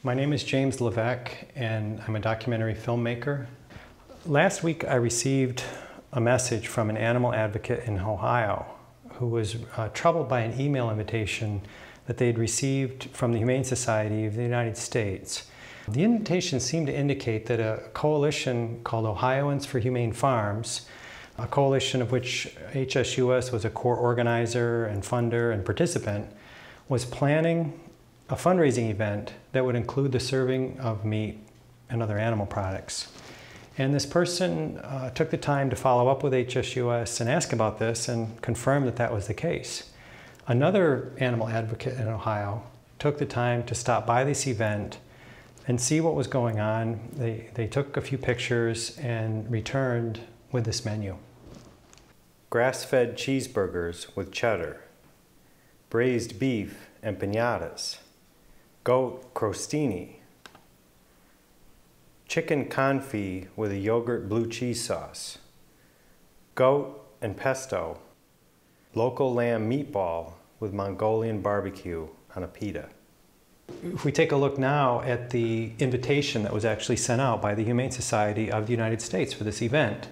My name is James Levesque, and I'm a documentary filmmaker. Last week I received a message from an animal advocate in Ohio who was troubled by an email invitation that they had received from the Humane Society of the United States. The invitation seemed to indicate that a coalition called Ohioans for Humane Farms, a coalition of which HSUS was a core organizer and funder and participant, was planning a fundraising event that would include the serving of meat and other animal products. And this person took the time to follow up with HSUS and ask about this and confirm that that was the case. Another animal advocate in Ohio took the time to stop by this event and see what was going on. They took a few pictures and returned with this menu. Grass-fed cheeseburgers with cheddar, braised beef and piñatas, goat crostini, chicken confit with a yogurt blue cheese sauce, goat and pesto, local lamb meatball with Mongolian barbecue on a pita. If we take a look now at the invitation that was actually sent out by the Humane Society of the United States for this event,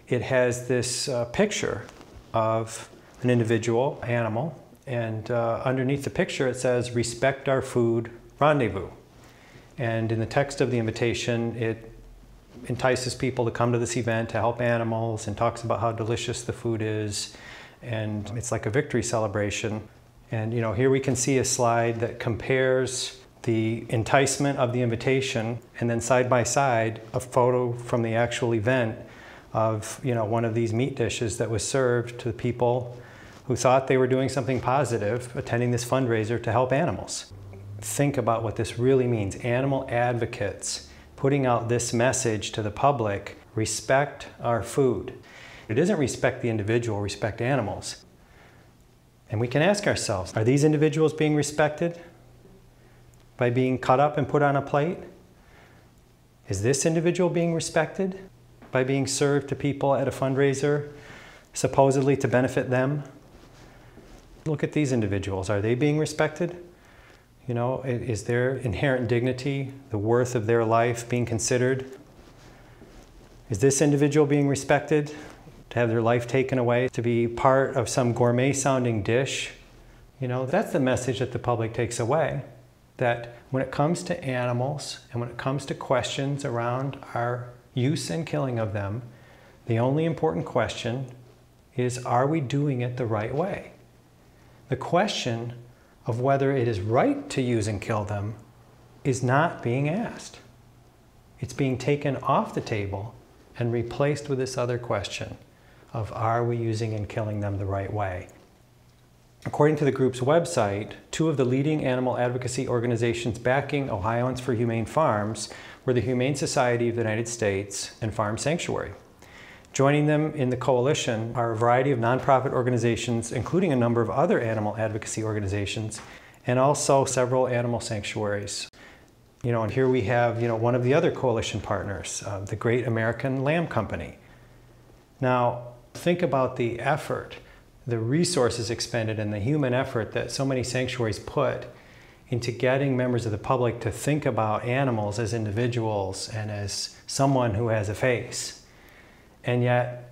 it has this picture of an individual animal, and underneath the picture it says, "Respect our food, rendezvous." And in the text of the invitation, it entices people to come to this event to help animals and talks about how delicious the food is. And it's like a victory celebration. And here we can see a slide that compares the enticement of the invitation and then side by side a photo from the actual event of one of these meat dishes that was served to the people who thought they were doing something positive, attending this fundraiser to help animals. Think about what this really means. Animal advocates putting out this message to the public: respect our food. It isn't respect the individual, respect animals. And we can ask ourselves, are these individuals being respected by being cut up and put on a plate? Is this individual being respected by being served to people at a fundraiser, supposedly to benefit them? Look at these individuals. Are they being respected? Is their inherent dignity, the worth of their life being considered? Is this individual being respected to have their life taken away, to be part of some gourmet sounding dish? That's the message that the public takes away, that when it comes to animals and when it comes to questions around our use and killing of them, the only important question is, are we doing it the right way? The question of whether it is right to use and kill them is not being asked. It's being taken off the table and replaced with this other question of, are we using and killing them the right way? According to the group's website, two of the leading animal advocacy organizations backing Ohioans for Humane Farms were the Humane Society of the United States and Farm Sanctuary. Joining them in the coalition are a variety of nonprofit organizations, including a number of other animal advocacy organizations, and also several animal sanctuaries. And here we have, one of the other coalition partners, the Great American Lamb Company. Now, think about the effort, the resources expended, and the human effort that so many sanctuaries put into getting members of the public to think about animals as individuals and as someone who has a face. And yet,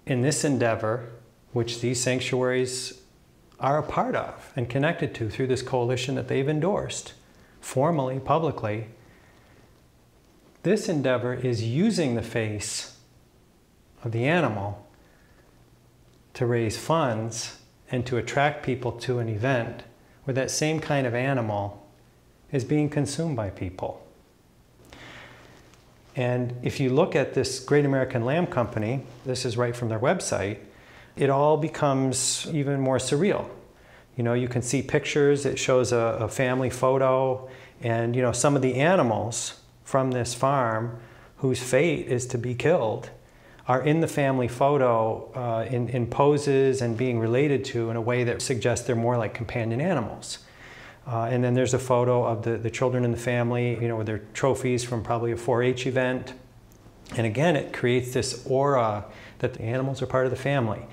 in this endeavor, which these sanctuaries are a part of and connected to through this coalition that they've endorsed, formally, publicly, this endeavor is using the face of the animal to raise funds and to attract people to an event where that same kind of animal is being consumed by people. And if you look at this Great American Lamb Company, this is right from their website, it all becomes even more surreal. You can see pictures, it shows a family photo, and some of the animals from this farm whose fate is to be killed are in the family photo in poses and being related to in a way that suggests they're more like companion animals. And then there's a photo of the children in the family, with their trophies from probably a 4-H event. And again, it creates this aura that the animals are part of the family.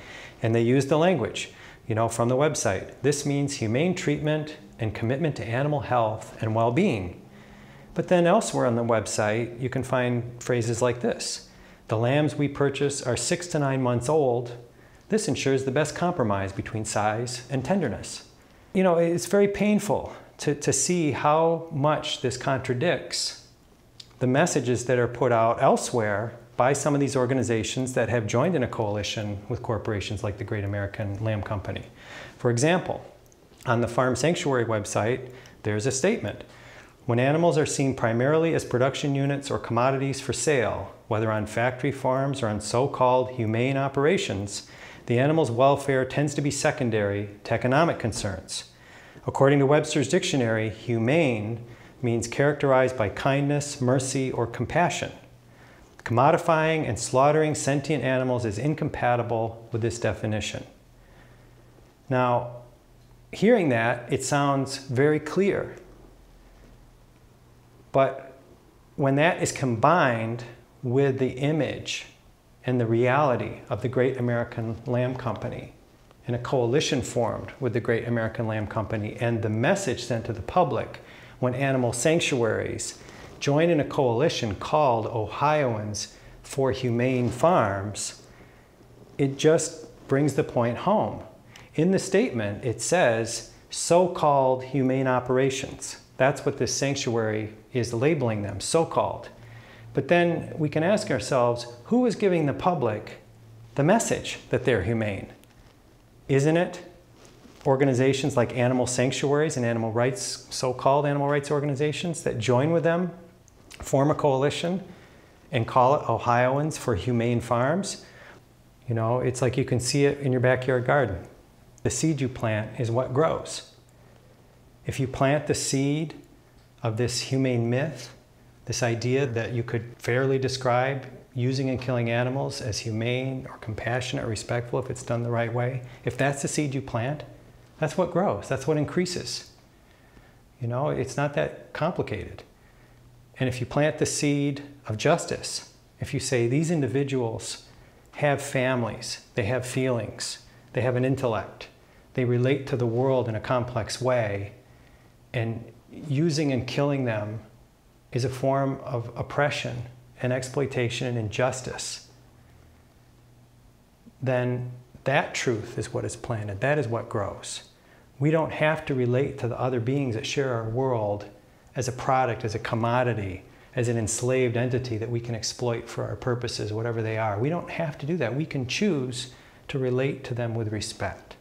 And they use the language, from the website. This means humane treatment and commitment to animal health and well-being. But then elsewhere on the website, you can find phrases like this. The lambs we purchase are 6 to 9 months old. This ensures the best compromise between size and tenderness. You know, it's very painful to see how much this contradicts the messages that are put out elsewhere by some of these organizations that have joined in a coalition with corporations like the Great American Lamb Company. For example, on the Farm Sanctuary website, there's a statement. When animals are seen primarily as production units or commodities for sale, whether on factory farms or on so-called humane operations, the animal's welfare tends to be secondary to economic concerns. According to Webster's dictionary, humane means characterized by kindness, mercy, or compassion. Commodifying and slaughtering sentient animals is incompatible with this definition. Now, hearing that, it sounds very clear. But when that is combined with the image and the reality of the Great American Lamb Company, and a coalition formed with the Great American Lamb Company, and the message sent to the public when animal sanctuaries join in a coalition called Ohioans for Humane Farms, it just brings the point home. In the statement, it says, so-called humane operations. That's what this sanctuary is labeling them, so-called. But then we can ask ourselves, who is giving the public the message that they're humane? Isn't it organizations like animal sanctuaries and animal rights, so-called animal rights organizations that join with them, form a coalition, and call it Ohioans for Humane Farms? You know, it's like you can see it in your backyard garden. The seed you plant is what grows. If you plant the seed of this humane myth, this idea that you could fairly describe using and killing animals as humane or compassionate or respectful if it's done the right way, if that's the seed you plant, that's what grows, that's what increases. You know, it's not that complicated. And if you plant the seed of justice, if you say these individuals have families, they have feelings, they have an intellect, they relate to the world in a complex way, and using and killing them is a form of oppression and exploitation and injustice, then that truth is what is planted. That is what grows. We don't have to relate to the other beings that share our world as a product, as a commodity, as an enslaved entity that we can exploit for our purposes, whatever they are. We don't have to do that. We can choose to relate to them with respect.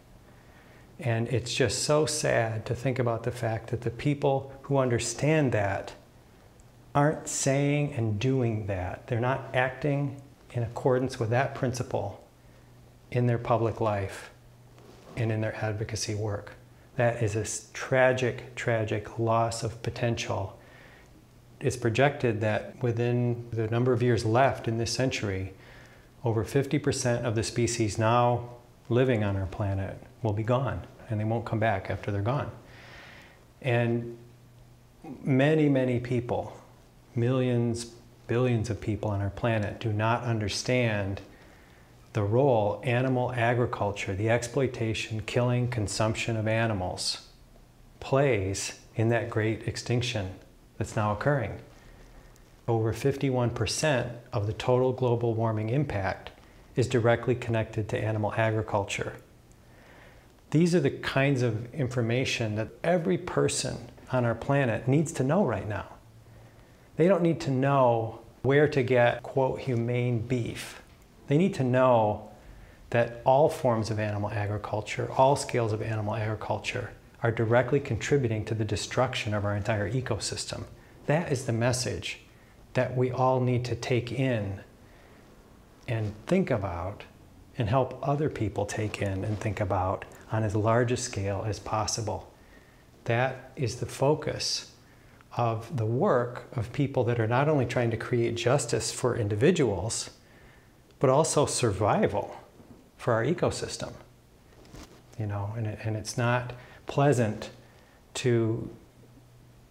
And it's just so sad to think about the fact that the people who understand that aren't saying and doing that. They're not acting in accordance with that principle in their public life and in their advocacy work. That is a tragic, tragic loss of potential. It's projected that within the number of years left in this century, over 50% of the species now living on our planet will be gone, and they won't come back after they're gone. And many, many people, millions, billions of people on our planet do not understand the role animal agriculture, the exploitation, killing, consumption of animals plays in that great extinction that's now occurring. Over 51% of the total global warming impact is directly connected to animal agriculture. These are the kinds of information that every person on our planet needs to know right now. They don't need to know where to get, quote, humane beef. They need to know that all forms of animal agriculture, all scales of animal agriculture, are directly contributing to the destruction of our entire ecosystem. That is the message that we all need to take in and think about and help other people take in and think about on as large a scale as possible. That is the focus of the work of people that are not only trying to create justice for individuals, but also survival for our ecosystem. You know, and it's not pleasant to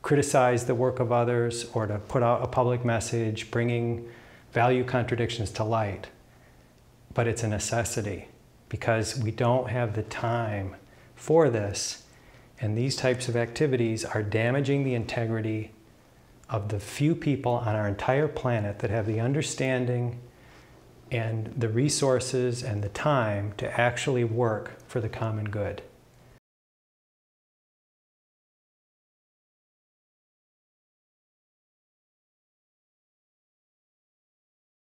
criticize the work of others or to put out a public message bringing value contradictions to light, but it's a necessity because we don't have the time for this, and these types of activities are damaging the integrity of the few people on our entire planet that have the understanding and the resources and the time to actually work for the common good.